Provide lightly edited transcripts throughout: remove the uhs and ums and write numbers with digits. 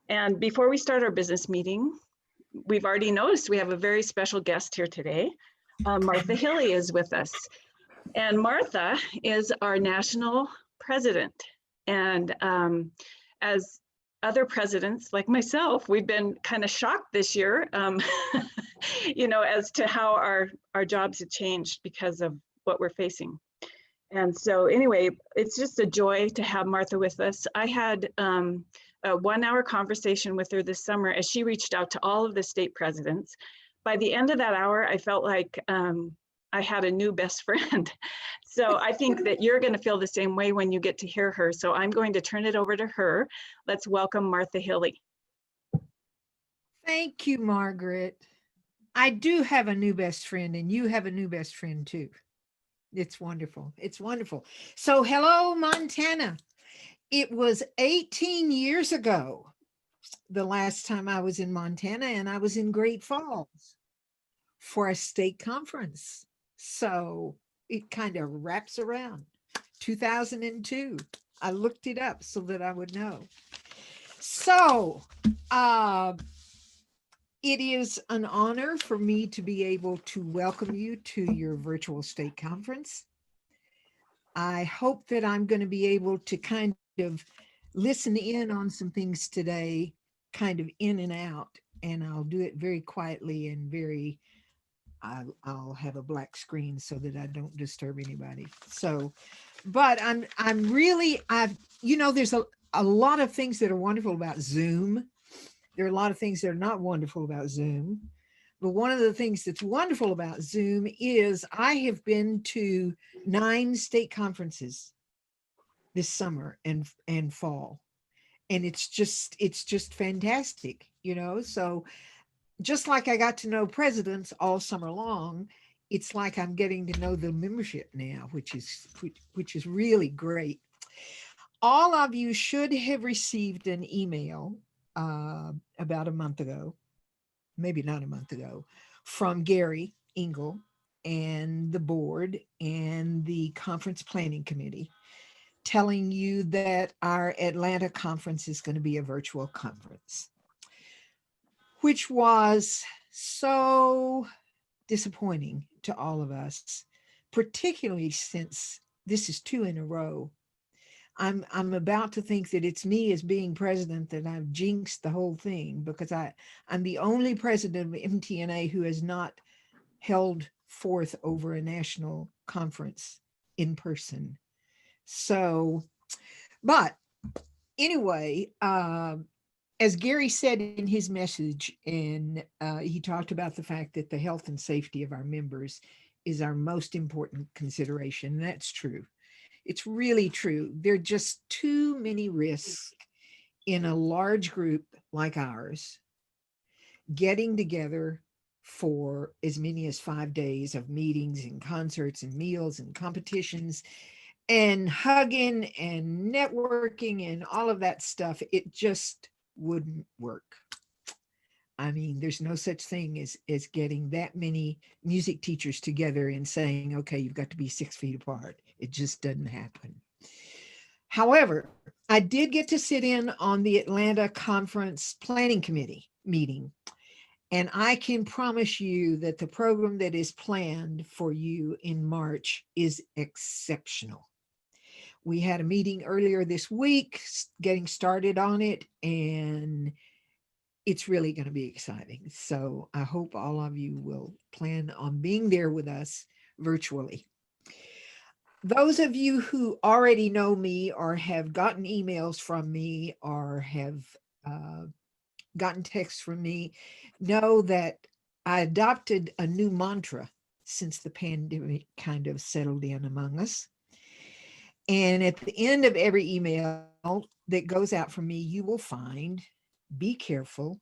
And before we start our business meeting, we've already noticed we have a very special guest here today. Martha Hilley is with us. And Martha is our national president. And as other presidents like myself, we've been kind of shocked this year, as to how our jobs have changed because of what we're facing. And so anyway, it's just a joy to have Martha with us. I had a 1-hour conversation with her this summer as she reached out to all of the state presidents. By the end of that hour, I felt like I had a new best friend. So I think that you're going to feel the same way when you get to hear her. So I'm going to turn it over to her. Let's welcome Martha Hilley. Thank you, Margaret. I do have a new best friend, and you have a new best friend too. It's wonderful. It's wonderful. So hello, Montana. It was 18 years ago, the last time I was in Montana, and I was in Great Falls for a state conference. So it kind of wraps around 2002. I looked it up so that I would know. So it is an honor for me to be able to welcome you to your virtual state conference. I hope that I'm going to be able to kind of listen in on some things today, kind of in and out, and I'll do it very quietly and I'll have a black screen so that I don't disturb anybody. So, but there's a lot of things that are wonderful about Zoom. There are a lot of things that are not wonderful about Zoom. But one of the things that's wonderful about Zoom is I have been to 9 state conferences this summer and fall. And it's just fantastic, So just like I got to know presidents all summer long, it's like I'm getting to know the membership now, which is really great. All of you should have received an email about a month ago, maybe not a month ago, from Gary Engel and the board and the conference planning committee telling you that our Atlanta conference is going to be a virtual conference, which was so disappointing to all of us, particularly since this is 2 in a row. I'm about to think that it's me as being president that I've jinxed the whole thing, because I'm the only president of MTNA who has not held forth over a national conference in person. So, but anyway, as Gary said in his message, and he talked about the fact that the health and safety of our members is our most important consideration. And that's true. It's really true. There are just too many risks in a large group like ours getting together for as many as 5 days of meetings and concerts and meals and competitions and hugging and networking and all of that stuff. It just wouldn't work. I mean, there's no such thing as getting that many music teachers together and saying, okay, you've got to be 6 feet apart. It just doesn't happen. However, I did get to sit in on the Atlanta Conference Planning Committee meeting, and I can promise you that the program that is planned for you in March is exceptional. We had a meeting earlier this week, getting started on it, and it's really going to be exciting. So I hope all of you will plan on being there with us virtually. Those of you who already know me or have gotten emails from me or have gotten texts from me know that I adopted a new mantra since the pandemic kind of settled in among us. And at the end of every email that goes out from me, you will find, be careful,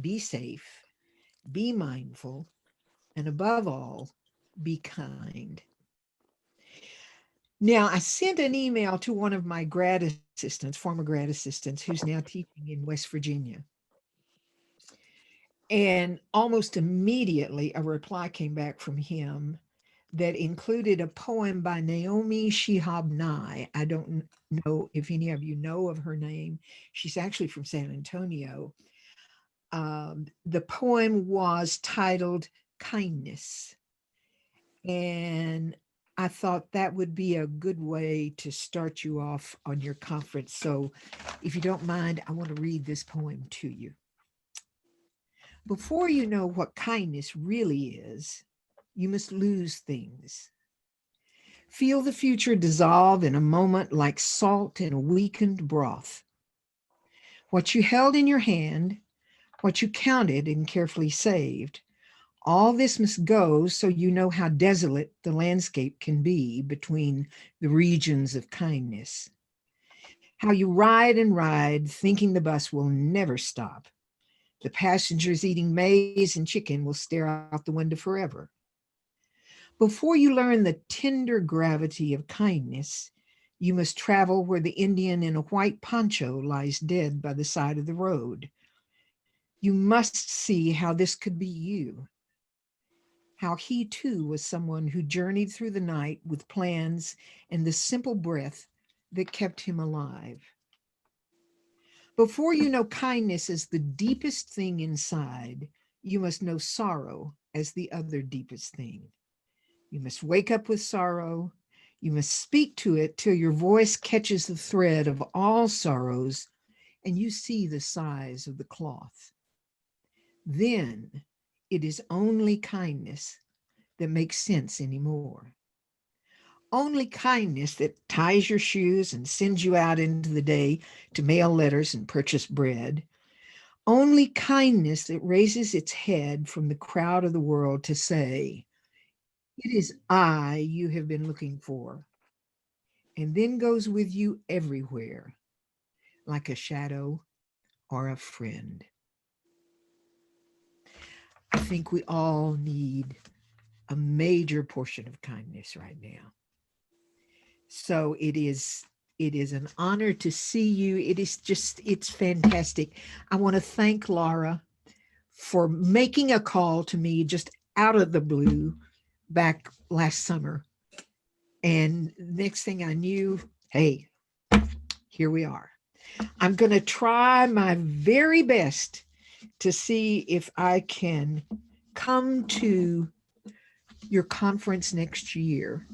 be safe, be mindful, and above all, be kind. Now, I sent an email to one of my grad assistants, former grad assistants, who's now teaching in West Virginia. And almost immediately a reply came back from him that included a poem by Naomi Shihab Nye. I don't know if any of you know of her name. She's actually from San Antonio. The poem was titled Kindness. And I thought that would be a good way to start you off on your conference. So if you don't mind, I want to read this poem to you. Before you know what kindness really is, you must lose things. Feel the future dissolve in a moment like salt in a weakened broth. What you held in your hand, what you counted and carefully saved, all this must go so you know how desolate the landscape can be between the regions of kindness. How you ride and ride, thinking the bus will never stop. The passengers eating maize and chicken will stare out the window forever. Before you learn the tender gravity of kindness, you must travel where the Indian in a white poncho lies dead by the side of the road. You must see how this could be you. How he too was someone who journeyed through the night with plans and the simple breath that kept him alive. Before you know kindness as the deepest thing inside, you must know sorrow as the other deepest thing. You must wake up with sorrow. You must speak to it till your voice catches the thread of all sorrows and you see the size of the cloth. Then it is only kindness that makes sense anymore. Only kindness that ties your shoes and sends you out into the day to mail letters and purchase bread. Only kindness that raises its head from the crowd of the world to say, it is I you have been looking for, and then goes with you everywhere, like a shadow or a friend. I think we all need a major portion of kindness right now. So it is an honor to see you. It's fantastic. I want to thank Laura for making a call to me just out of the blue back last summer. And next thing I knew, hey, here we are. I'm going to try my very best to see if I can come to your conference next year.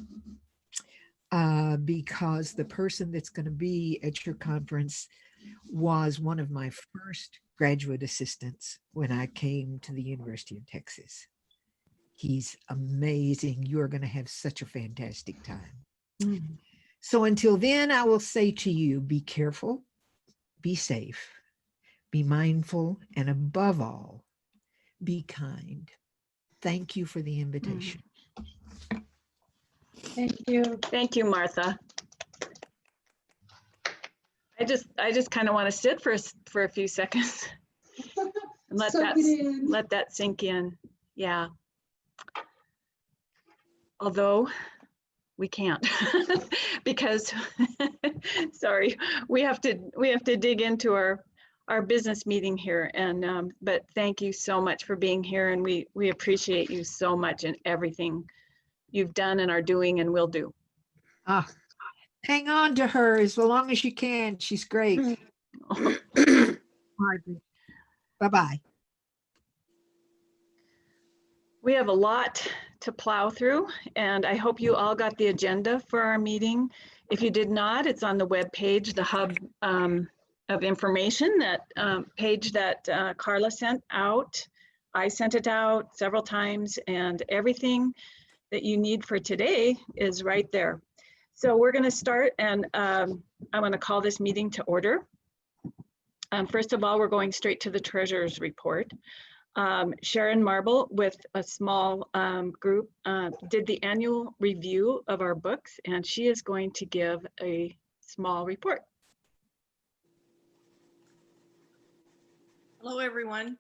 Because the person that's going to be at your conference was one of my first graduate assistants when I came to the University of Texas. He's amazing. You're going to have such a fantastic time. Mm-hmm. So until then, I will say to you, be careful, be safe, be mindful, and above all, be kind. Thank you for the invitation. Thank you. Thank you, Martha. I just kind of want to sit for a few seconds and let that sink in. Yeah. Although we can't because sorry, we have to dig into our business meeting here, and but thank you so much for being here, and we appreciate you so much in everything you've done and are doing and will do. Hang on to her as long as you can. She's great. Bye-bye. We have a lot to plow through, and I hope you all got the agenda for our meeting. If you did not, it's on the web page, the hub of information, that page that Carla sent out. I sent it out several times, and everything that you need for today is right there. So we're going to start, and I'm going to call this meeting to order. First of all, we're going straight to the treasurer's report. Sharon Marble with a small group did the annual review of our books, and she is going to give a small report. Hello, everyone.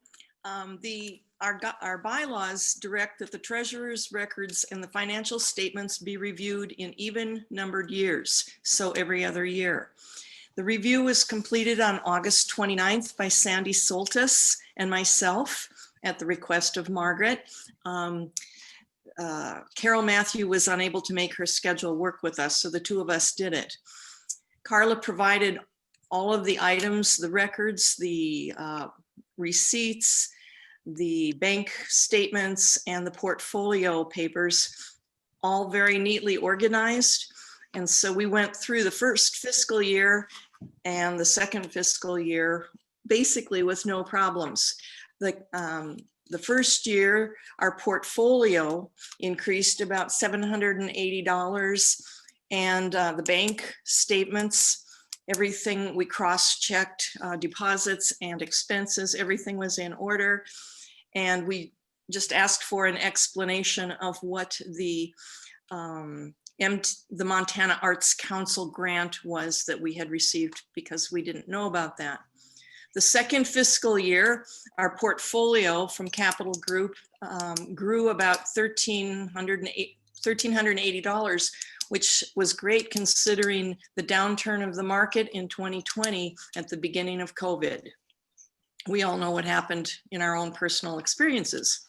Our bylaws direct that the treasurer's records and the financial statements be reviewed in even numbered years, so every other year. The review was completed on August 29th by Sandy Soltis and myself at the request of Margaret. Carol Matthew was unable to make her schedule work with us, so the two of us did it. Carla provided all of the items, the records, the receipts, the bank statements, and the portfolio papers, all very neatly organized. And so we went through the first fiscal year and the second fiscal year basically with no problems. The first year, our portfolio increased about $780, and the bank statements, everything we cross-checked, deposits and expenses, everything was in order. And we just asked for an explanation of what the Montana Arts Council grant was that we had received, because we didn't know about that. The second fiscal year, our portfolio from Capital Group grew about $1,380, which was great considering the downturn of the market in 2020 at the beginning of COVID. We all know what happened in our own personal experiences.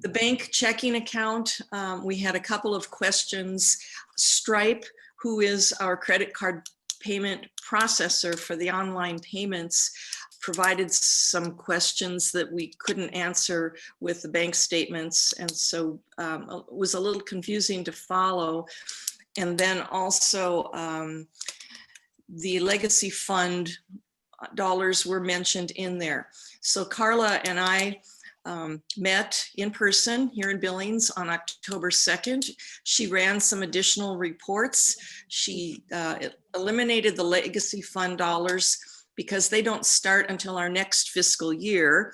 The bank checking account, we had a couple of questions. Stripe, who is our credit card payment processor for the online payments, provided some questions that we couldn't answer with the bank statements. And so it was a little confusing to follow. And then also the legacy fund dollars were mentioned in there. So Carla and I met in person here in Billings on October 2nd. She ran some additional reports. She eliminated the legacy fund dollars because they don't start until our next fiscal year,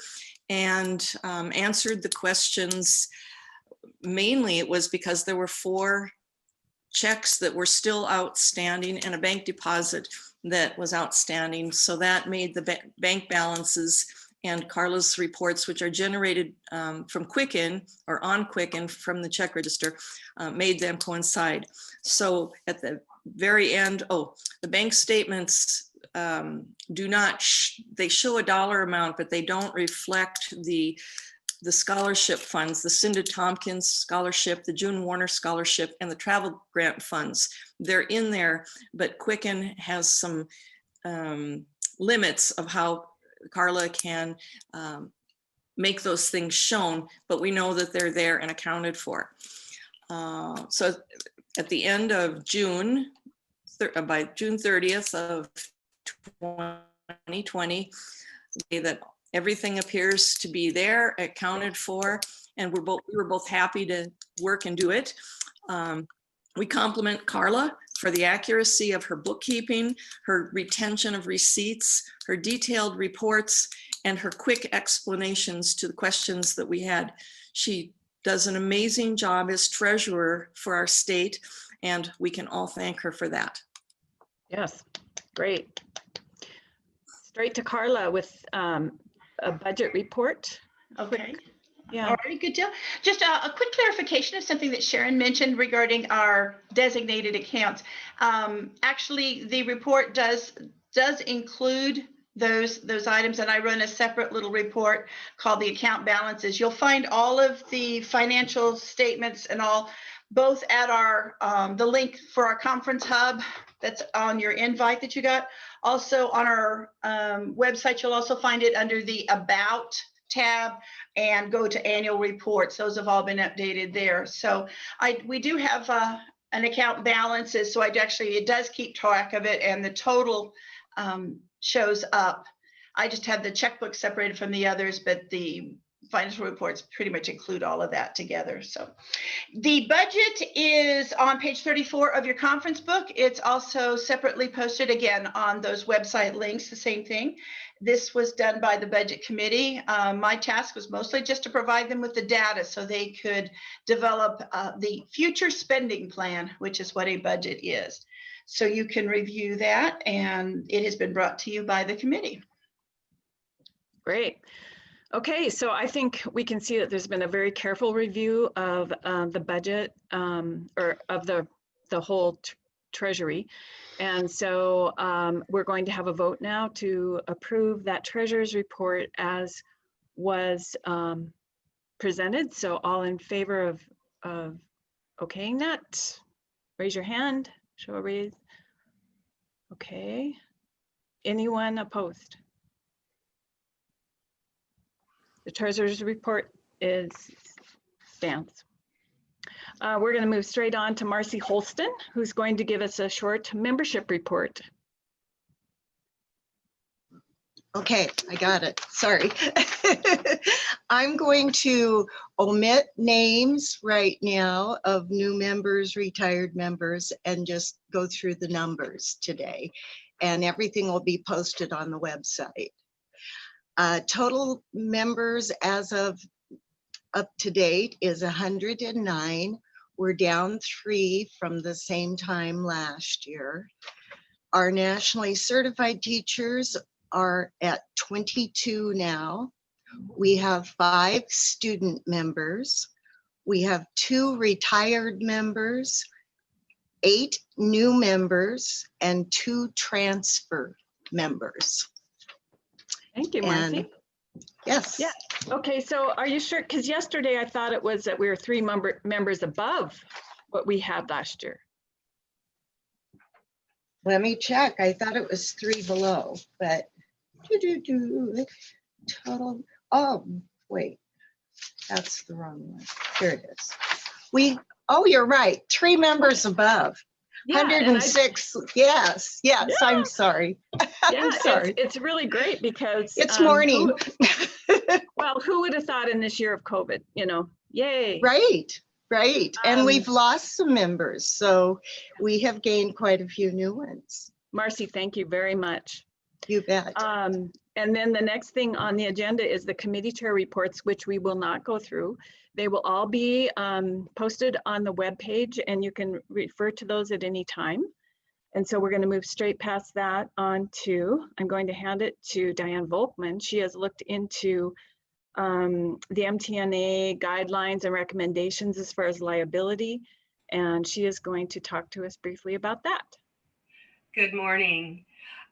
and answered the questions. Mainly it was because there were 4 checks that were still outstanding and a bank deposit that was outstanding. So that made the bank balances and Carla's reports, which are generated from Quicken or on Quicken from the check register, made them coincide. So at the very end, the bank statements do not, they show a dollar amount, but they don't reflect the scholarship funds, the Cinda Tompkins Scholarship, the June Warner Scholarship, and the travel grant funds. They're in there, but Quicken has some limits of how Carla can make those things shown, but we know that they're there and accounted for. So at the end of June, by June 30th of 2020, that everything appears to be there, accounted for, and we were both happy to work and do it. We compliment Carla for the accuracy of her bookkeeping, her retention of receipts, her detailed reports, and her quick explanations to the questions that we had. She does an amazing job as treasurer for our state, and we can all thank her for that. Yes, great. Straight to Carla with a budget report. Okay. Yeah. All right, good deal. Just a quick clarification of something that Sharon mentioned regarding our designated accounts. Actually, the report does include those items, and I run a separate little report called the account balances. You'll find all of the financial statements and all, both at our the link for our conference hub that's on your invite that you got. Also on our website, you'll also find it under the About tab and go to annual reports. Those have all been updated there. So we do have an account balances. So it does keep track of it, and the total shows up. I just have the checkbook separated from the others, but the financial reports pretty much include all of that together. So the budget is on page 34 of your conference book. It's also separately posted again on those website links, the same thing. This was done by the budget committee. My task was mostly just to provide them with the data so they could develop the future spending plan, which is what a budget is. So you can review that, and it has been brought to you by the committee. Great. Okay, so I think we can see that there's been a very careful review of the budget or of the whole treasury. And so we're going to have a vote now to approve that treasurer's report as was presented. So all in favor of okaying that? Raise your hand, show a raise. Okay. Anyone opposed? The treasurer's report stands. We're going to move straight on to Marcy Holston, who's going to give us a short membership report. Okay, I got it. Sorry. I'm going to omit names right now of new members, retired members, and just go through the numbers today. And everything will be posted on the website. Total members as of up to date is 109. We're down 3 from the same time last year. Our nationally certified teachers are at 22 now. We have 5 student members. We have 2 retired members, 8 new members, and 2 transfer members. Thank you, Marcy. And yes. Yeah. Okay, so are you sure? Because yesterday I thought it was that we were 3 members above what we had last year. Let me check. I thought it was 3 below, but total. Oh, wait, that's the wrong one. Here it is. Oh, you're right. 3 members above. Yeah, 106. Yes. Yeah. I'm sorry. Yeah, I'm sorry. It's really great because It's morning. Who would have thought in this year of COVID, yay. Right. And we've lost some members. So we have gained quite a few new ones. Marcy, thank you very much. You bet. And then the next thing on the agenda is the committee chair reports, which we will not go through. They will all be posted on the webpage, and you can refer to those at any time. And so we're going to move straight past that on to, I'm going to hand it to Diane Volkman. She has looked into the MTNA guidelines and recommendations as far as liability, and she is going to talk to us briefly about that. Good morning.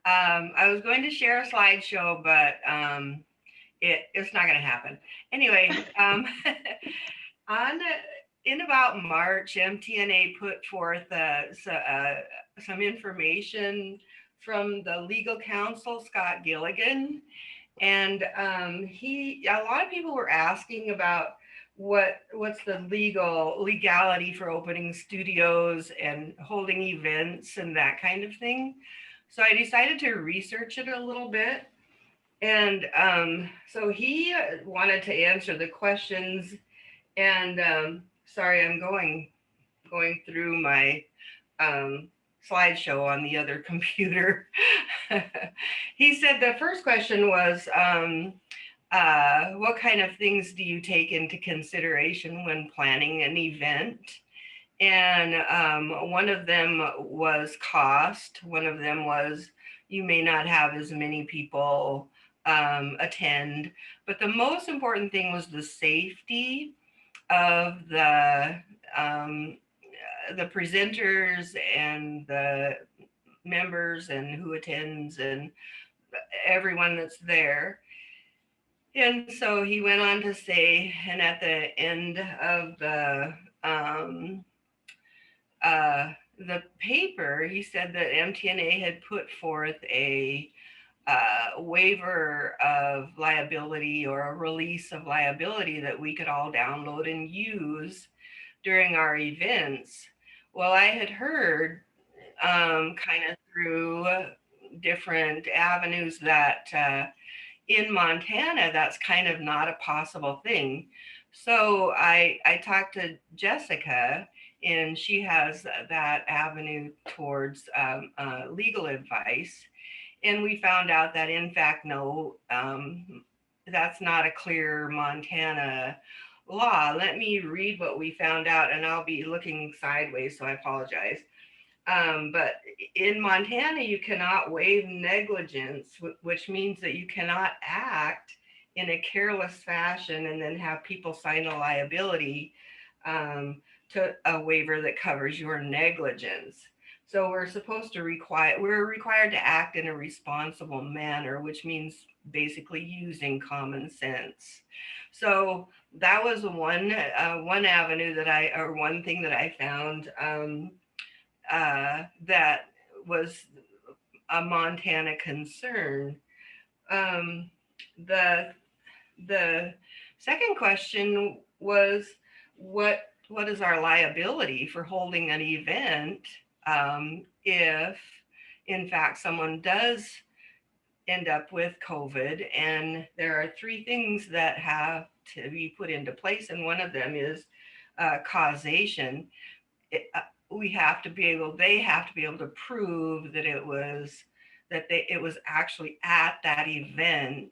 I was going to share a slideshow, but it's not going to happen. Anyway, in about March, MTNA put forth some information from the legal counsel, Scott Gilligan. And a lot of people were asking about what's the legality for opening studios and holding events and that kind of thing. So I decided to research it a little bit. And so he wanted to answer the questions. And sorry, I'm going through my slideshow on the other computer. He said the first question was, what kind of things do you take into consideration when planning an event? And one of them was cost. One of them was you may not have as many people attend. But the most important thing was the safety of the presenters and the members and who attends and everyone that's there. And so he went on to say, and at the end of the paper, he said that MTNA had put forth a waiver of liability or a release of liability that we could all download and use during our events. Well, I had heard kind of through different avenues that in Montana, that's kind of not a possible thing. So I talked to Jessica, and she has that avenue towards legal advice. And we found out that, in fact, no, that's not a clear Montana law. Let me read what we found out, and I'll be looking sideways, so I apologize. But in Montana, you cannot waive negligence, which means that you cannot act in a careless fashion and then have people sign a liability to a waiver that covers your negligence. So we're required to act in a responsible manner, which means basically using common sense. So that was one avenue or one thing that I found that was a Montana concern. The the second question was what is our liability for holding an event if in fact someone does end up with COVID? And there are three things that have to be put into place, and one of them is causation. They have to be able to prove that it was actually at that event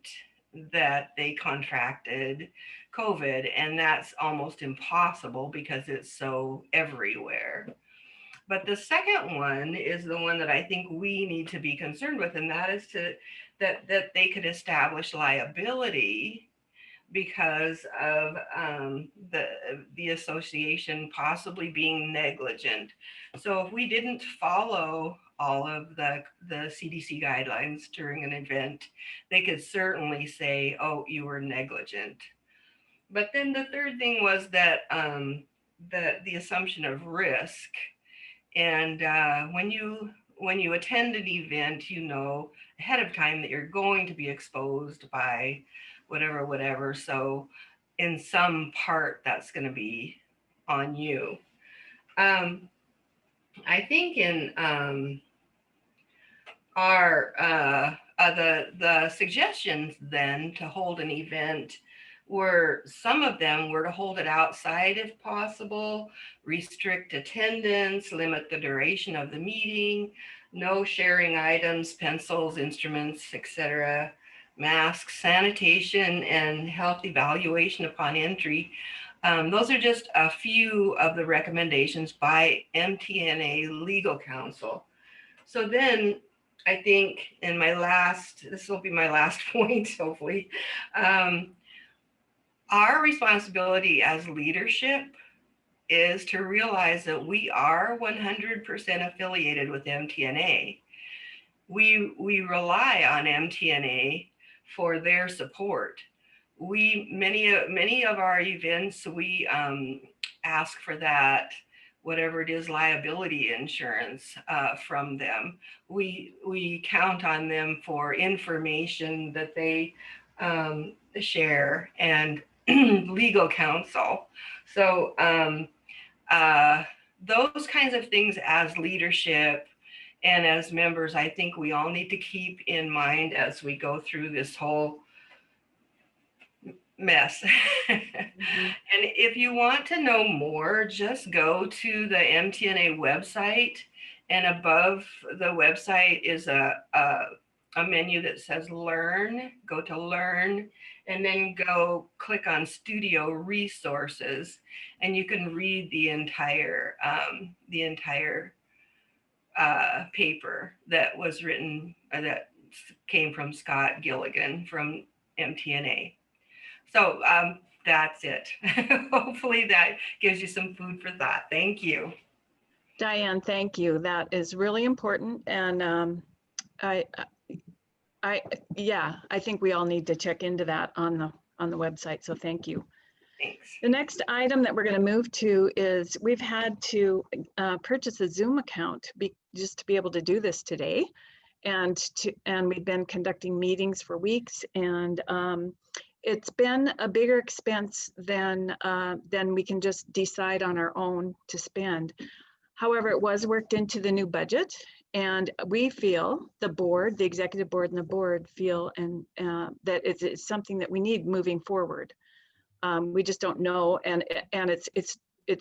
that they contracted COVID, and that's almost impossible because it's so everywhere. But the second one is the one that I think we need to be concerned with, and that is that they could establish liability because of the association possibly being negligent. So if we didn't follow all of the CDC guidelines during an event, they could certainly say, oh, you were negligent. But then the third thing was that the assumption of risk. And when you attend an event, you know ahead of time that you're going to be exposed by whatever. So in some part, that's going to be on you. I think in the suggestions then to hold an event some of them were to hold it outside if possible, restrict attendance, limit the duration of the meeting, no sharing items, pencils, instruments, etc., masks, sanitation, and health evaluation upon entry. Those are just a few of the recommendations by MTNA legal counsel. So then I think this will be my last point, hopefully. Our responsibility as leadership is to realize that we are 100% affiliated with MTNA. We rely on MTNA for their support. Many of our events, we ask for that, whatever it is, liability insurance from them. We count on them for information that they share and legal counsel. So those kinds of things as leadership and as members, I think we all need to keep in mind as we go through this whole mess. And if you want to know more, just go to the MTNA website, and above the website is a menu that says Learn. Go to Learn, and then click on Studio Resources, and you can read the entire paper that was written, that came from Scott Gilligan from MTNA. So that's it. Hopefully that gives you some food for thought. Thank you. Diane, thank you. That is really important. And I think we all need to check into that on the website. So thank you. Thanks. The next item that we're going to move to is we've had to purchase a Zoom account just to be able to do this today. And we've been conducting meetings for weeks, and it's been a bigger expense than we can just decide on our own to spend. However, it was worked into the new budget, and we feel, the board, the executive board and the board feel that it's something that we need moving forward. We just don't know, and it's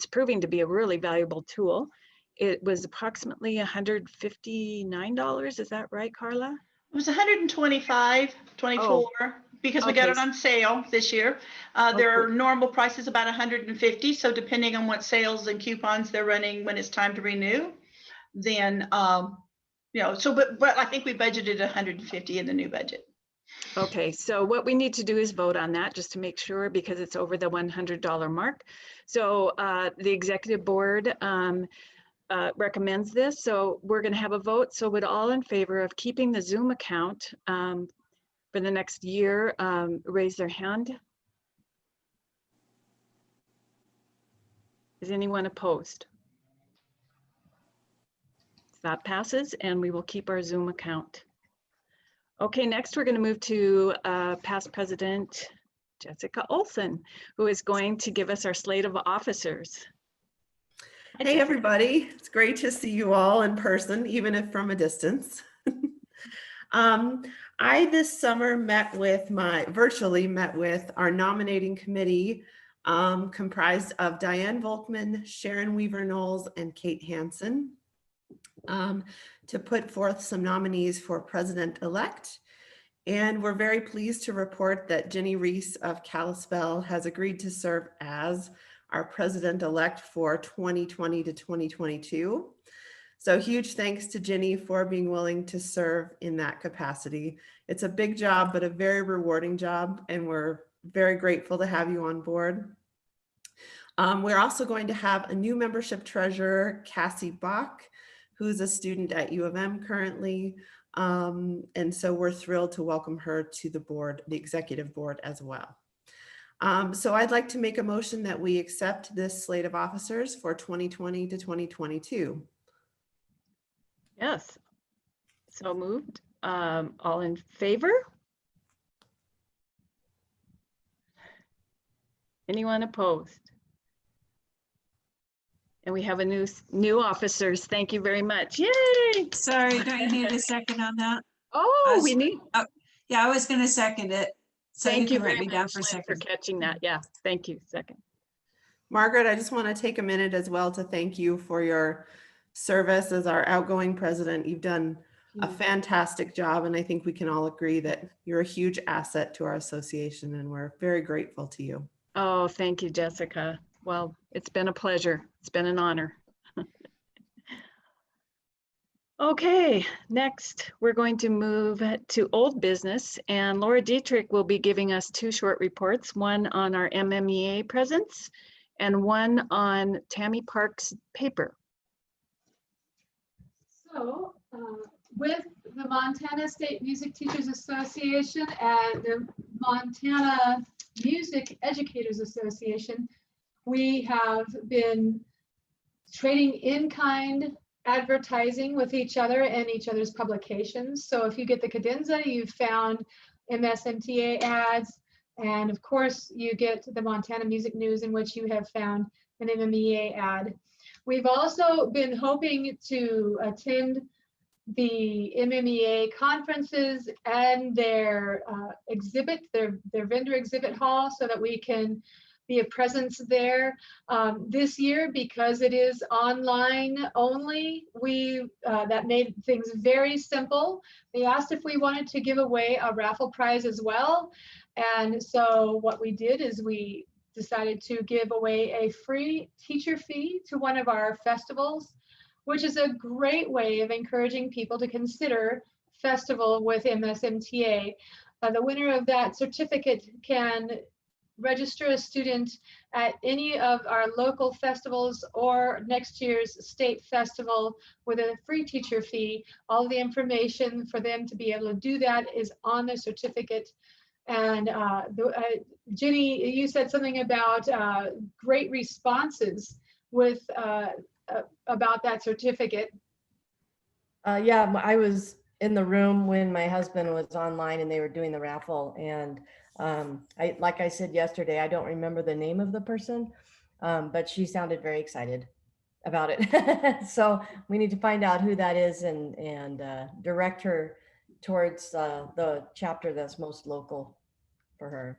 proving to be a really valuable tool. It was approximately $159. Is that right, Carla? It was 125, 24, because we got it on sale this year. There are normal prices about 150. So depending on what sales and coupons they're running when it's time to renew, then, but I think we budgeted 150 in the new budget. Okay, so what we need to do is vote on that just to make sure, because it's over the $100 mark. So the executive board recommends this, so we're going to have a vote. So would all in favor of keeping the Zoom account for the next year raise their hand? Is anyone opposed? That passes, and we will keep our Zoom account. Okay, next we're going to move to past President Jessica Olson, who is going to give us our slate of officers. Hi, Hey, Jessica. everybody. It's great to see you all in person, even if from a distance. I this summer virtually met with our nominating committee, comprised of Diane Volkman, Sharon Weaver-Knowles, and Kate Hansen, to put forth some nominees for president-elect. And we're very pleased to report that Ginny Reese of Kalispell has agreed to serve as our president-elect for 2020 to 2022. So huge thanks to Ginny for being willing to serve in that capacity. It's a big job, but a very rewarding job, and we're very grateful to have you on board. We're also going to have a new membership treasurer, Cassie Bach, who's a student at U of M currently. And so we're thrilled to welcome her to the board, the executive board as well. So I'd like to make a motion that we accept this slate of officers for 2020 to 2022. Yes, so moved. All in favor? Anyone opposed? And we have a new officers. Thank you very much. Yay! Sorry, don't you need a second on that? Oh, we need. Yeah, I was going to second it. So Thank you can write very me down much, for a Lynn, for second. catching that. Yeah, thank you. Second. Margaret, I just want to take a minute as well to thank you for your service as our outgoing president. You've done a fantastic job, and I think we can all agree that you're a huge asset to our association, and we're very grateful to you. Oh, thank you, Jessica. Well, it's been a pleasure. It's been an honor. Okay, next we're going to move to old business, and Laura Dietrich will be giving us two short reports, one on our MMEA presence and one on Tammy Park's paper. So with the Montana State Music Teachers Association and the Montana Music Educators Association, we have been trading in-kind advertising with each other and each other's publications. So if you get the cadenza, you've found MSMTA ads, and of course you get the Montana Music News, in which you have found an MMEA ad. We've also been hoping to attend the MMEA conferences and their exhibit, their vendor exhibit hall, so that we can be a presence there. This year, because it is online only, that made things very simple. They asked if we wanted to give away a raffle prize as well. And so what we did is we decided to give away a free teacher fee to one of our festivals, which is a great way of encouraging people to consider festival with MSMTA. The winner of that certificate can register a student at any of our local festivals or next year's state festival with a free teacher fee. All the information for them to be able to do that is on the certificate. And Ginny, you said something about great responses with about that certificate. Yeah, I was in the room when my husband was online and they were doing the raffle, and like I said yesterday, I don't remember the name of the person, but she sounded very excited about it. So we need to find out who that is and direct her towards the chapter that's most local for her.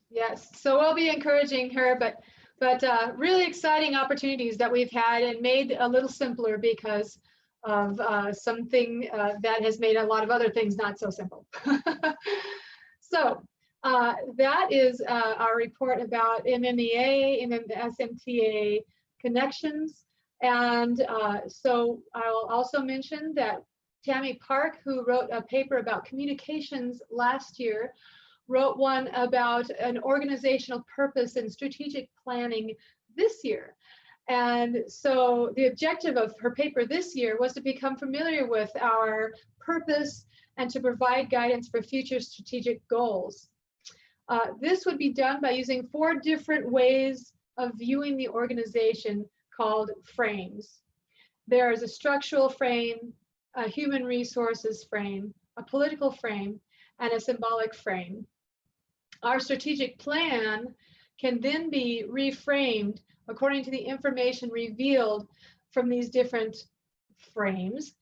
Yes, so we'll be encouraging her, but really exciting opportunities that we've had and made a little simpler because of something that has made a lot of other things not so simple. So that is our report about MMEA and MSMTA connections. And so I will also mention that Tammy Park, who wrote a paper about communications last year, wrote one about an organizational purpose and strategic planning this year. And so the objective of her paper this year was to become familiar with our purpose and to provide guidance for future strategic goals. This would be done by using 4 different ways of viewing the organization called frames. There is a structural frame, a human resources frame, a political frame, and a symbolic frame. Our strategic plan can then be reframed according to the information revealed from these different frames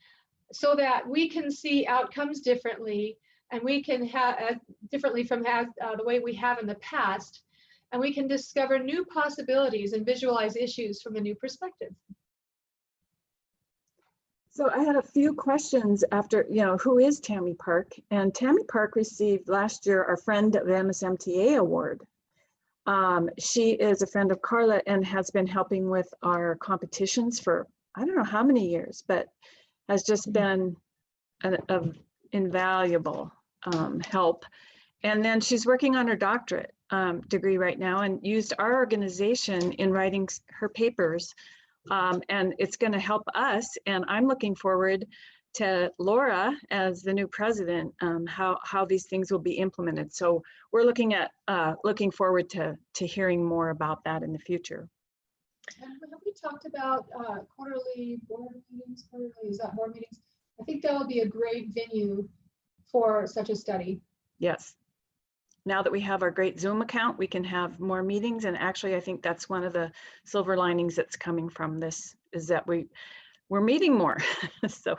so that we can see outcomes differently, and we can have differently from the way we have in the past, and we can discover new possibilities and visualize issues from a new perspective. So I had a few questions after, who is Tammy Park? And Tammy Park received last year our Friend of MSMTA award. She is a friend of Carla and has been helping with our competitions for, I don't know how many years, but has just been an invaluable help. And then she's working on her doctorate degree right now and used our organization in writing her papers. And it's going to help us. And I'm looking forward to Laura as the new president, how these things will be implemented. So we're looking forward to hearing more about that in the future. And have we talked about quarterly board meetings? Is that board meetings? I think that would be a great venue for such a study. Yes. Now that we have our great Zoom account, we can have more meetings. And actually, I think that's one of the silver linings that's coming from this, is that we're meeting more. So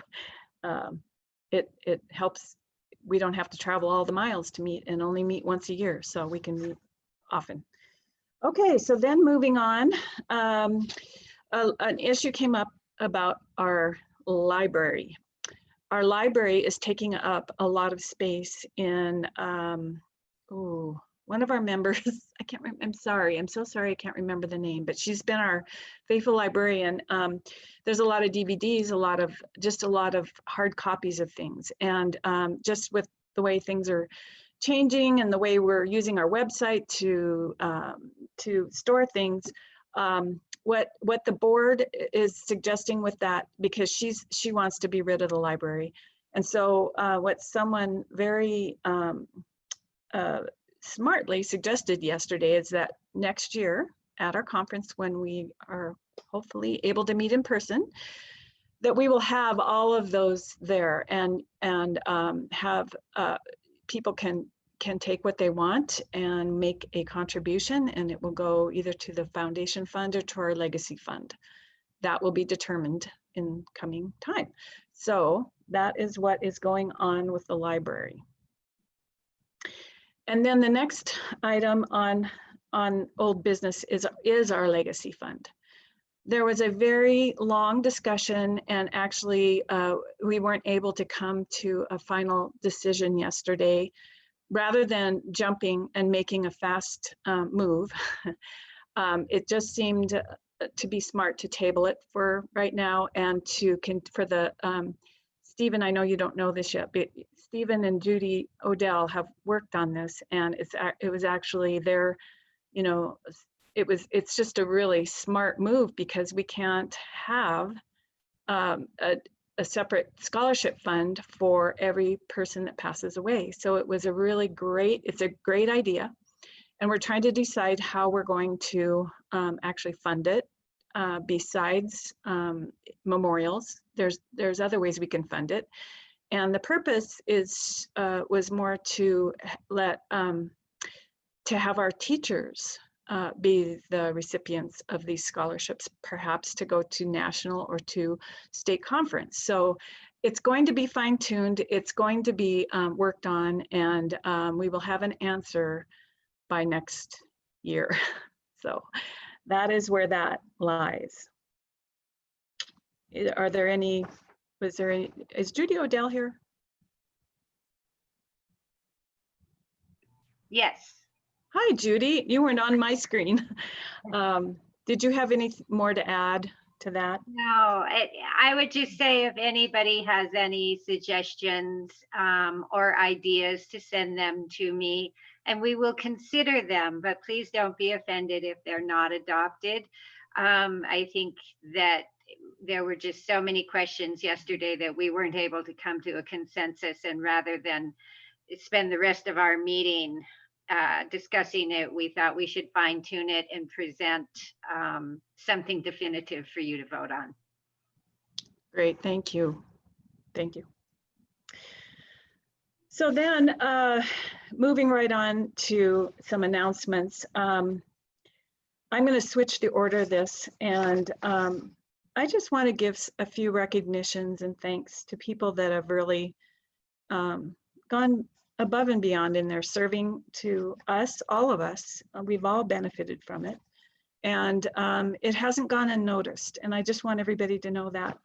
it helps. We don't have to travel all the miles to meet, and only meet once a year. So we can meet often. Okay, so then moving on, an issue came up about our library. Our library is taking up a lot of space in one of our members, I can't remember, I'm sorry, I'm so sorry, I can't remember the name, but she's been our faithful librarian. There's a lot of DVDs, a lot of hard copies of things. And just with the way things are changing and the way we're using our website to store things, what the board is suggesting with that, because she wants to be rid of the library. And so what someone very smartly suggested yesterday is that next year at our conference, when we are hopefully able to meet in person, that we will have all of those there and have people can take what they want and make a contribution, and it will go either to the foundation fund or to our legacy fund. That will be determined in coming time. So that is what is going on with the library. And then the next item on old business is our legacy fund. There was a very long discussion, and actually we weren't able to come to a final decision yesterday. Rather than jumping and making a fast move, it just seemed to be smart to table it for right now, and for the Stephen, I know you don't know this yet, but Stephen and Judy Odell have worked on this, and it was actually their, it's just a really smart move, because we can't have a separate scholarship fund for every person that passes away. So it was it's a great idea. And we're trying to decide how we're going to actually fund it besides memorials. There's other ways we can fund it. And the purpose was more to to have our teachers be the recipients of these scholarships, perhaps to go to national or to state conference. So it's going to be fine-tuned, it's going to be worked on, and we will have an answer by next year. So that is where that lies. Are there any, is Judy Odell here? Yes. Hi, Judy. You weren't on my screen. Did you have any more to add to that? No, I would just say if anybody has any suggestions or ideas, to send them to me, and we will consider them, but please don't be offended if they're not adopted. I think that there were just so many questions yesterday that we weren't able to come to a consensus, and rather than spend the rest of our meeting discussing it, we thought we should fine tune it and present something definitive for you to vote on. Great, thank you. Thank you. So then moving right on to some announcements. I'm going to switch the order of this, and I just want to give a few recognitions and thanks to people that have really gone above and beyond in their serving to us, all of us. We've all benefited from it. And it hasn't gone unnoticed. And I just want everybody to know that.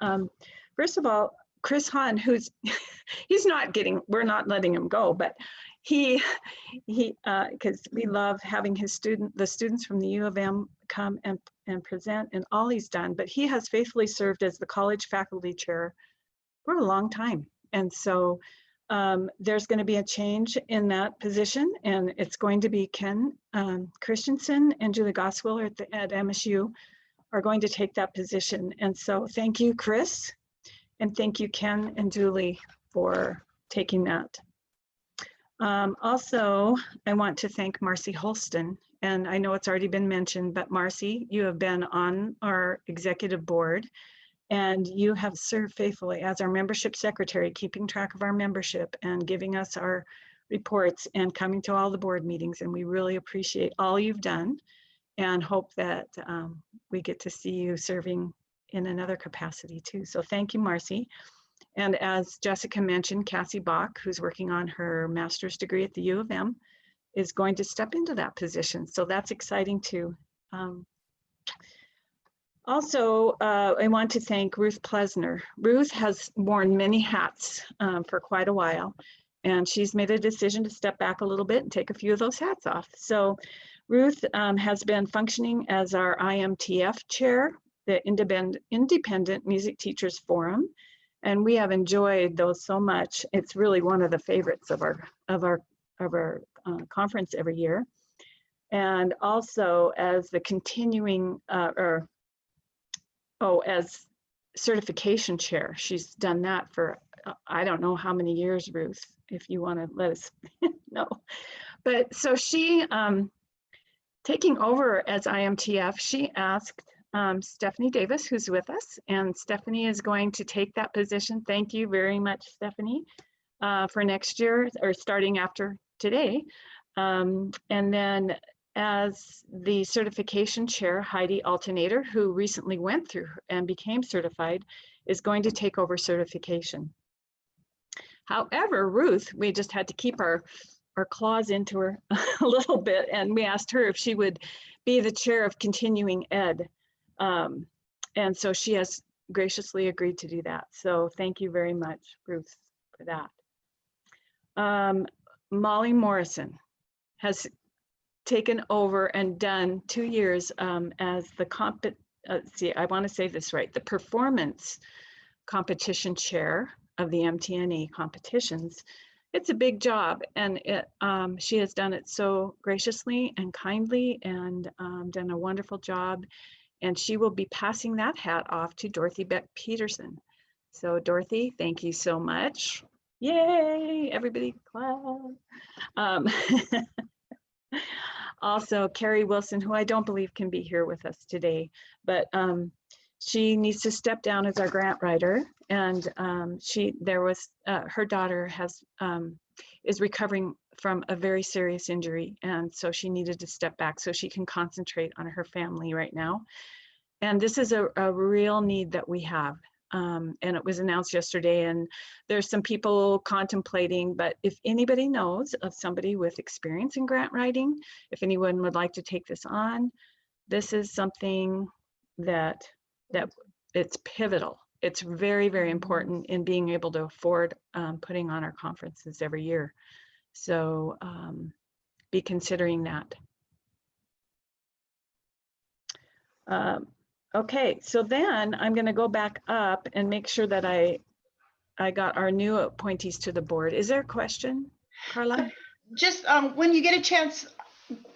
First of all, Chris Hahn, who's, he's not getting, we're not letting him go, but because we love having the students from the U of M come and present and all he's done, but he has faithfully served as the college faculty chair for a long time. And so there's going to be a change in that position, and it's going to be Ken Christensen and Julie Goswell at MSU are going to take that position. And so thank you, Chris, and thank you, Ken and Julie, for taking that. Also, I want to thank Marcy Holston, and I know it's already been mentioned, but Marcy, you have been on our executive board, and you have served faithfully as our membership secretary, keeping track of our membership and giving us our reports and coming to all the board meetings. And we really appreciate all you've done and hope that we get to see you serving in another capacity too. So thank you, Marcy. And as Jessica mentioned, Cassie Bach, who's working on her master's degree at the U of M, is going to step into that position. So that's exciting too. Also, I want to thank Ruth Plesner. Ruth has worn many hats for quite a while, and she's made a decision to step back a little bit and take a few of those hats off. So Ruth has been functioning as our IMTF chair, the Independent Music Teachers Forum, and we have enjoyed those so much. It's really one of the favorites of our conference every year. And also as the continuing as certification chair. She's done that for I don't know how many years, Ruth, if you want to let us know. But so she, taking over as IMTF, she asked Stephanie Davis, who's with us, and Stephanie is going to take that position. Thank you very much, Stephanie, for next year, or starting after today. And then as the certification chair, Heidi Alternator, who recently went through and became certified, is going to take over certification. However, Ruth, we just had to keep our claws into her a little bit, and we asked her if she would be the chair of continuing ed. And so she has graciously agreed to do that. So thank you very much, Ruth, for that. Molly Morrison has taken over and done 2 years as the I want to say this right, the performance competition chair of the MTNA competitions. It's a big job, and she has done it so graciously and kindly, and done a wonderful job. And she will be passing that hat off to Dorothy Beck Peterson. So Dorothy, thank you so much. Yay, everybody clap. Also, Carrie Wilson, who I don't believe can be here with us today, but she needs to step down as our grant writer. And her daughter is recovering from a very serious injury. And so she needed to step back so she can concentrate on her family right now. And this is a real need that we have. And it was announced yesterday, and there's some people contemplating, but if anybody knows of somebody with experience in grant writing, if anyone would like to take this on, this is something that it's pivotal. It's very, very important in being able to afford putting on our conferences every year. So be considering that. Okay, so then I'm going to go back up and make sure that I got our new appointees to the board. Is there a question, Carla? Just when you get a chance,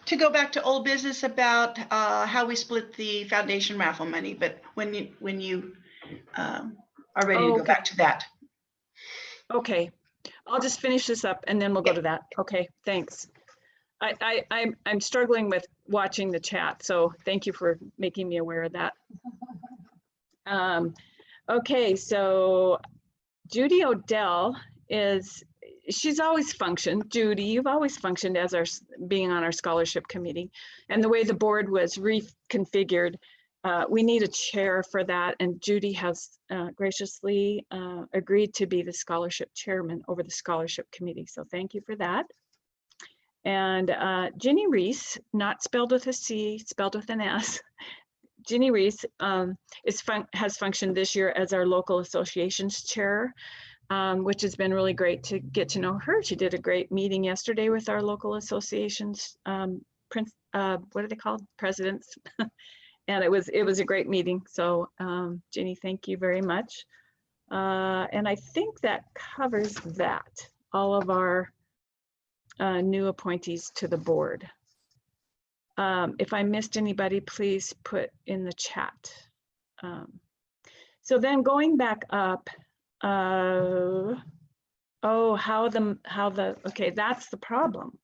to go back to old business about how we split the foundation raffle money, but when you are ready to go Okay. back to that. Okay, I'll just finish this up and then we'll go to that. Okay, thanks. I'm struggling with watching the chat, so thank you for making me aware of that. Okay, so Judy Odell she's always functioned. Judy, you've always functioned as being on our scholarship committee. And the way the board was reconfigured, we need a chair for that. And Judy has graciously agreed to be the scholarship chairman over the scholarship committee. So thank you for that. And Ginny Reese, not spelled with a C, spelled with an S. Ginny Reese has functioned this year as our local associations chair, which has been really great to get to know her. She did a great meeting yesterday with our local associations, what are they called? Presidents. And it was a great meeting. So Ginny, thank you very much. And I think that covers that, all of our new appointees to the board. If I missed anybody, please put in the chat. So then going back up, okay, that's the problem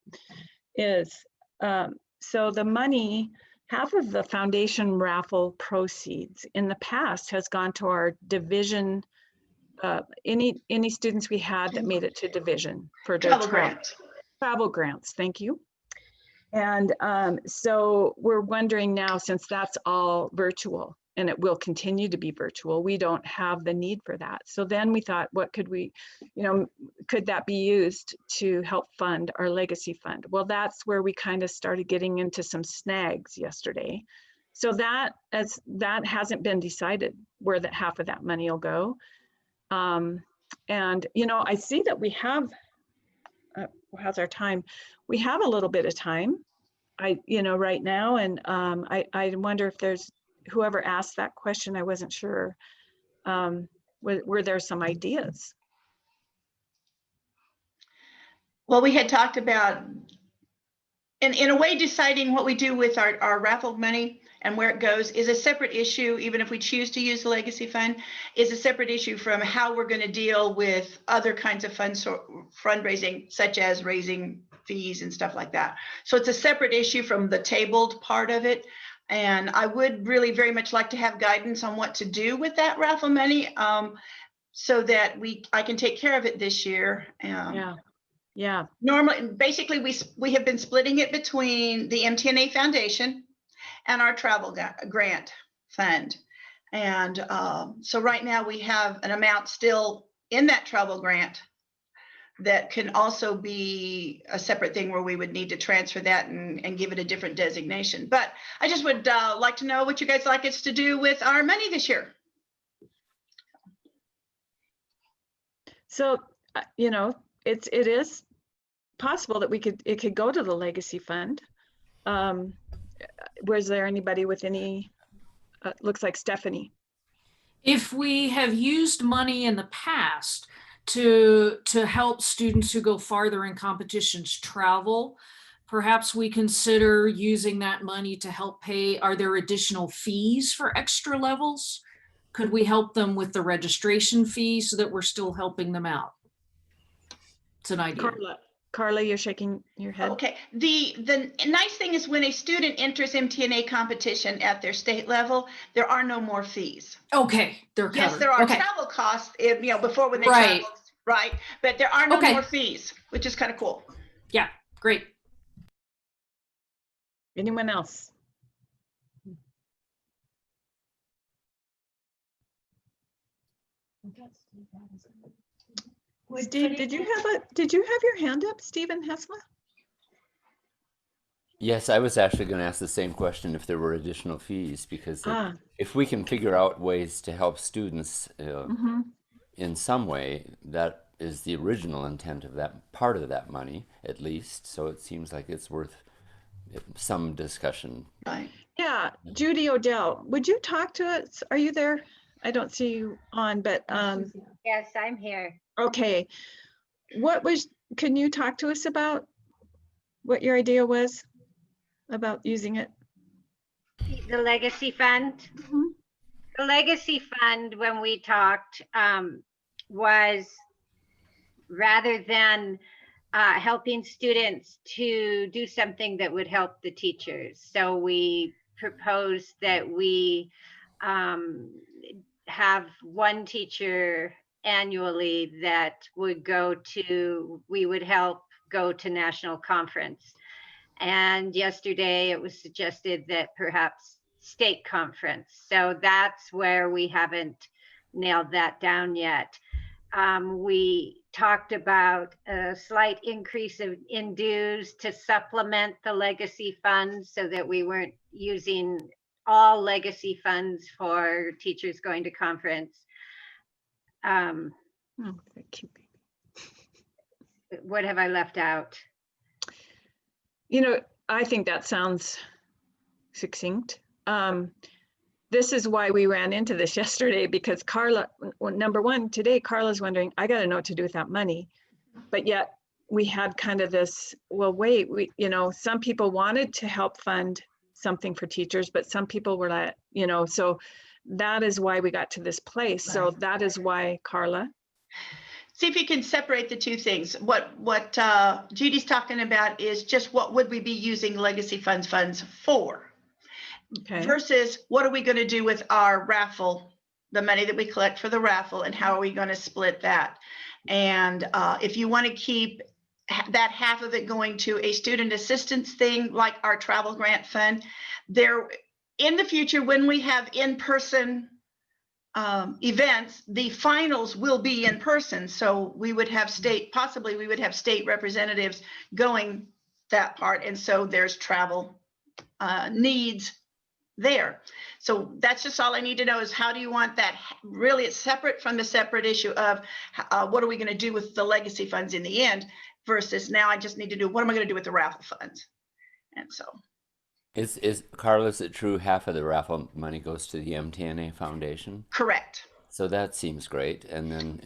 is, so the money, half of the foundation raffle proceeds in the past has gone to our division, any students we had that made it to division for their travel grants, thank you. And so we're wondering now, since that's all virtual and it will continue to be virtual, we don't have the need for that. So then we thought, what could we, could that be used to help fund our legacy fund? Well, that's where we kind of started getting into some snags yesterday. So that hasn't been decided where that half of that money will go. And, I see that we have, how's our time? We have a little bit of time, right now. And I wonder if there's, whoever asked that question, I wasn't sure. Were there some ideas? Well, we had talked about, in a way, deciding what we do with our raffle money and where it goes is a separate issue. Even if we choose to use the legacy fund, is a separate issue from how we're going to deal with other kinds of fundraising, such as raising fees and stuff like that. So it's a separate issue from the tabled part of it. And I would really very much like to have guidance on what to do with that raffle money, so that I can take care of it this year. Yeah. Normally, basically, we have been splitting it between the MTNA Foundation and our travel grant fund. And so right now we have an amount still in that travel grant that can also be a separate thing where we would need to transfer that and give it a different designation. But I just would like to know what you guys like us to do with our money this year. So, it is possible that it could go to the legacy fund. Was there anybody with any, looks like Stephanie. If we have used money in the past to help students who go farther in competitions travel, perhaps we consider using that money to help pay. Are there additional fees for extra levels? Could we help them with the registration fee so that we're still helping them out? It's an idea. Carla, you're shaking your head. Okay. The nice thing is when a student enters MTNA competition at their state level, there are no more fees. Okay, they're covered. Yes, there are travel costs, before when they travel, right? But there are no more fees, which is kind of cool. Yeah, great. Anyone else? Steve, did you have your hand up, Stephen Hesla? Yes, I was actually going to ask the same question if there were additional fees, because if we can figure out ways to help students in some way, that is the original intent of that part of that money, at least. So it seems like it's worth some discussion. Right. Yeah, Judy Odell, would you talk to us? Are you there? I don't see you on, but yes, I'm here. Okay. Can you talk to us about what your idea was? about using it? The legacy fund? Mhm. The legacy fund, when we talked, was rather than helping students to do something that would help the teachers. So we proposed that we have one teacher annually that would we would help go to national conference. And yesterday it was suggested that perhaps state conference. So that's where we haven't nailed that down yet. We talked about a slight increase in dues to supplement the legacy funds so that we weren't using all legacy funds for teachers going to conference. Oh, thank you. What have I left out? You know, I think that sounds succinct. This is why we ran into this yesterday, because Carla, well, number one, today Carla's wondering, I got to know what to do with that money. But yet we had kind of this, well, wait, some people wanted to help fund something for teachers, but some people were like, so that is why we got to this place. So that is why, Carla. See if you can separate the two things. What Judy's talking about is just what would we be using legacy funds for? Okay. Versus what are we going to do with our raffle, the money that we collect for the raffle, and how are we going to split that? And if you want to keep that half of it going to a student assistance thing like our travel grant fund, there in the future when we have in-person events, the finals will be in person. So we would have possibly we would have state representatives going that part. And so there's travel needs there. So that's just all I need to know is how do you want that? Really, it's separate from the separate issue of what are we going to do with the legacy funds in the end versus now I just need to do, what am I going to do with the raffle funds? And so. Carla, is it true half of the raffle money goes to the MTNA Foundation? Correct. So that seems great. And then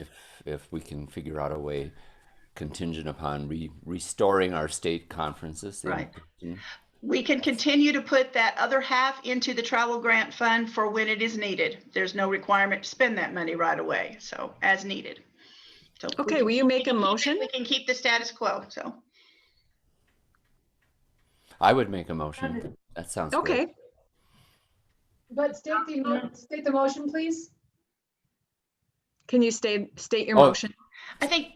if we can figure out a way contingent upon restoring our state conferences. Right. We can continue to put that other half into the travel grant fund for when it is needed. There's no requirement to spend that money right away. So as needed. So okay, will you make a motion? We can keep the status quo. So I would make a motion. That sounds okay. Great. But state the motion, please. Can you state your motion? I think.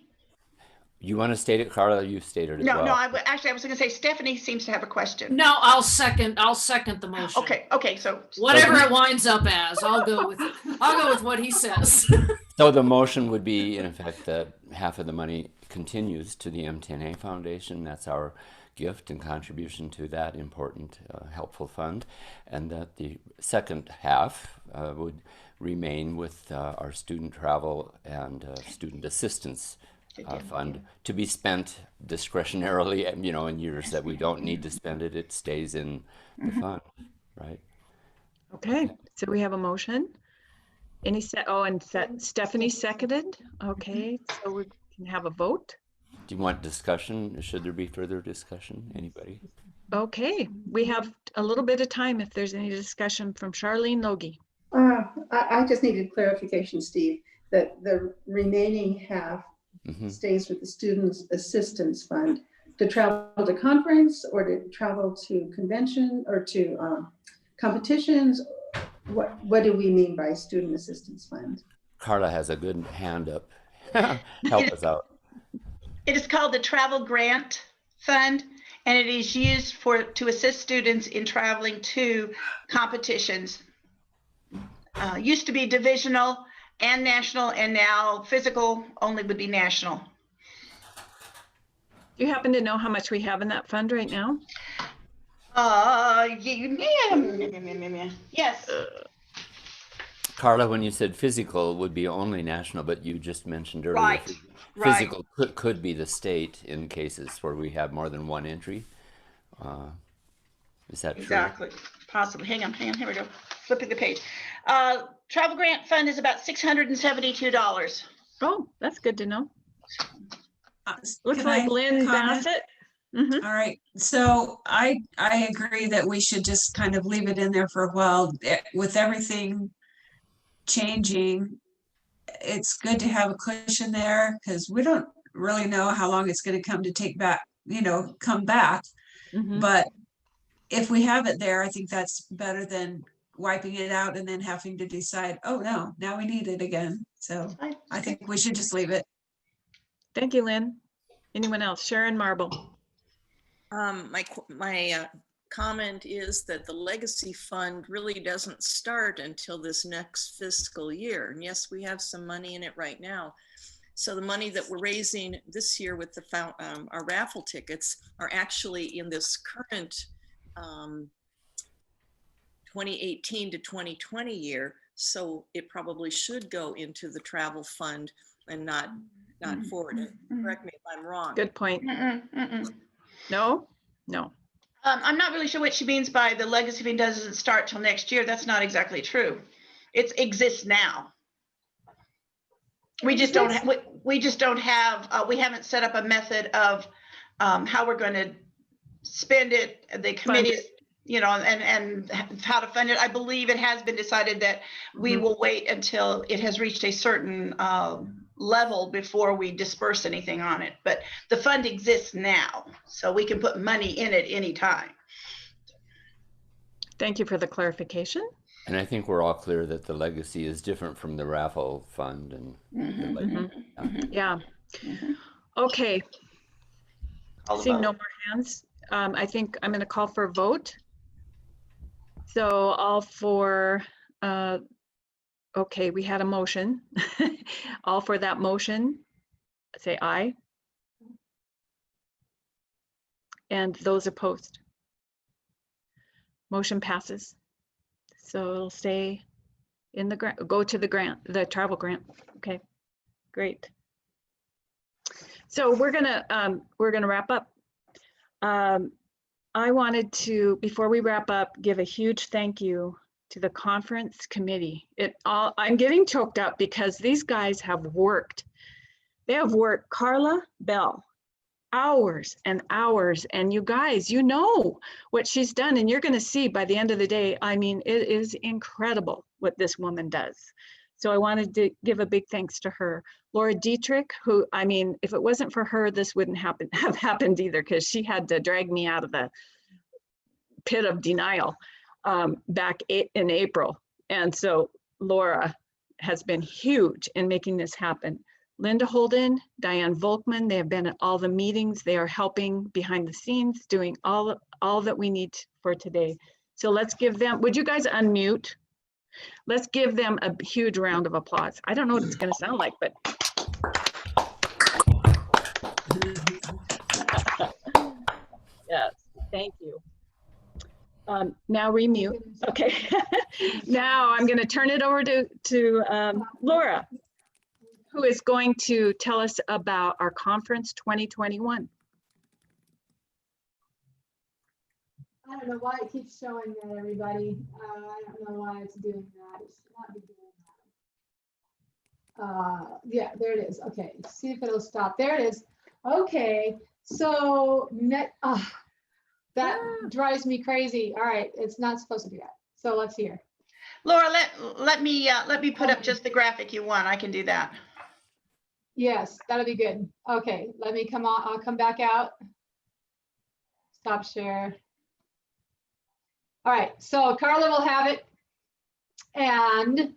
You want to state it, Carla? You stated it. No, I was going to say Stephanie seems to have a question. No, I'll second the motion. Okay. So whatever it winds up as, I'll go with what he says. So the motion would be, in effect, that half of the money continues to the MTNA Foundation. That's our gift and contribution to that important, helpful fund, and that the second half would remain with our student travel and student assistance fund to be spent discretionarily. In years that we don't need to spend it, it stays in the fund, right? Okay, so we have a motion. Stephanie seconded. Okay, so we can have a vote. Do you want discussion? Should there be further discussion? Anybody? Okay, we have a little bit of time if there's any discussion from Charlene Logie. I just needed clarification, Steve, that the remaining half stays with the Students Assistance Fund to travel to conference or to travel to convention or to competitions. What do we mean by Student Assistance Fund? Carla has a good hand up. Help us out. It is called the Travel Grant Fund, and it is used to assist students in traveling to competitions. Used to be divisional and national, and now physical only would be national. Do you happen to know how much we have in that fund right now? Yes. Carla, when you said physical would be only national, but you just mentioned earlier physical could be the state in cases where we have more than one entry. Is that true? Exactly. Possibly. Hang on. Here we go. Flipping the page. Travel grant fund is about $672. Oh, that's good to know. Looks like Lynn Bassett. All right, so I agree that we should just kind of leave it in there for a while. With everything changing, it's good to have a cushion there because we don't really know how long it's going to come back. But if we have it there, I think that's better than wiping it out and then having to decide, oh no, now we need it again. So I think we should just leave it. Thank you, Lynn. Anyone else? Sharon Marble. My comment is that the legacy fund really doesn't start until this next fiscal year. And yes, we have some money in it right now. So the money that we're raising this year with our raffle tickets are actually in this current 2018 to 2020 year. So it probably should go into the travel fund and not forward it. Correct me if I'm wrong. Good point. No. I'm not really sure what she means by the legacy fund doesn't start till next year. That's not exactly true. It exists now. We just don't have, we haven't set up a method of how we're going to spend it, the committees, and how to fund it. I believe it has been decided that we will wait until it has reached a certain level before we disperse anything on it. But the fund exists now, so we can put money in it anytime. Thank you for the clarification. And I think we're all clear that the legacy is different from the raffle fund and yeah. Okay. Seeing no more hands, I think I'm going to call for a vote. So all for, okay, we had a motion. All for that motion, say aye. And those opposed. Motion passes. So it'll stay in the grant, go to the grant, the travel grant. Okay, great. So we're gonna wrap up. I wanted to, before we wrap up, give a huge thank you to the conference committee. I'm getting choked up because these guys have worked. They have worked, Carla Bell, hours and hours, and you guys, you know what she's done, and you're going to see by the end of the day. I mean, it is incredible what this woman does. So I wanted to give a big thanks to her. Laura Dietrich, who, I mean, if it wasn't for her, this wouldn't have happened either, because she had to drag me out of the pit of denial back in April. And so Laura has been huge in making this happen. Linda Holden, Diane Volkman, they have been at all the meetings. They are helping behind the scenes, doing all that we need for today. So let's give them, would you guys unmute? Let's give them a huge round of applause. I don't know what it's going to sound like, but. Yes, thank you. Now remute. Okay. Now I'm going to turn it over to Laura, who is going to tell us about our conference 2021. I don't know why it keeps showing that, everybody. I don't know why it's doing that. It's not doing that. Yeah, there it is. Okay, see if it'll stop. There it is. Okay, so that drives me crazy. All right, it's not supposed to do that. So let's hear. Laura, let me put up just the graphic you want. I can do that. Yes, that'll be good. Okay, let me come on. I'll come back out. Stop share. All right, so Carla will have it. And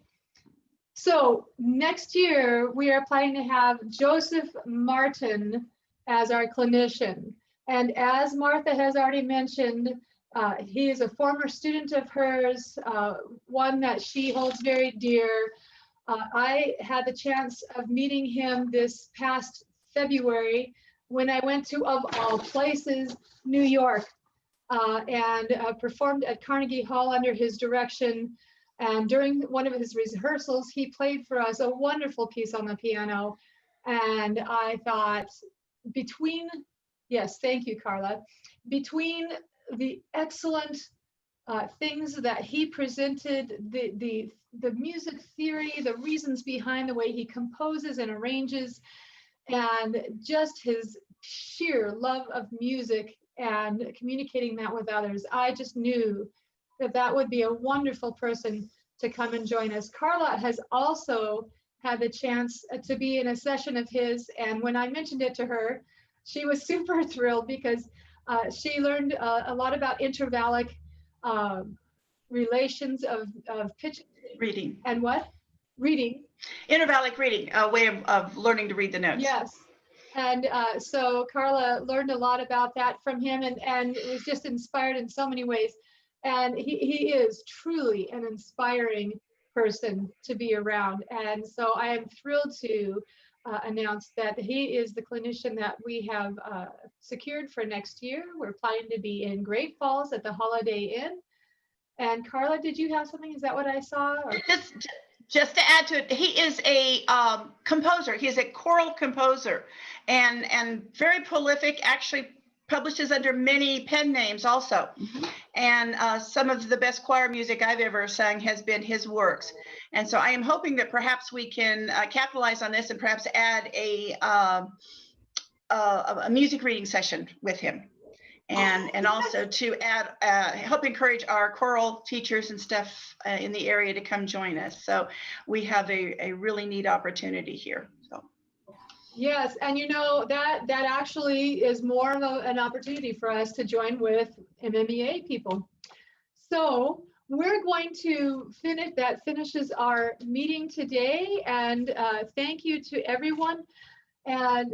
so next year, we are planning to have Joseph Martin as our clinician. And as Martha has already mentioned, he is a former student of hers, one that she holds very dear. I had the chance of meeting him this past February when I went to, of all places, New York. And performed at Carnegie Hall under his direction. And during one of his rehearsals, he played for us a wonderful piece on the piano. And I thought, yes, thank you, Carla. Between the excellent things that he presented, the music theory, the reasons behind the way he composes and arranges, and just his sheer love of music and communicating that with others, I just knew that that would be a wonderful person to come and join us. Carla has also had the chance to be in a session of his, and when I mentioned it to her, she was super thrilled because she learned a lot about intervallic relations of pitch Reading. and what? Reading. Intervallic reading, a way of learning to read the notes. Yes. And so Carla learned a lot about that from him and was just inspired in so many ways. And he is truly an inspiring person to be around. And so I am thrilled to announce that he is the clinician that we have secured for next year. We're planning to be in Great Falls at the Holiday Inn. And Carla, did you have something? Is that what I saw? Or? Just to add to it, he is a composer. He is a choral composer and very prolific, actually publishes under many pen names also. Mm-hmm. And some of the best choir music I've ever sang has been his works. And so I am hoping that perhaps we can capitalize on this and perhaps add a music reading session with him. And also to add, help encourage our choral teachers and stuff in the area to come join us. So we have a really neat opportunity here. So. Yes, and you know, that actually is more of an opportunity for us to join with MMEA people. So we're going to finish, that finishes our meeting today. And thank you to everyone. And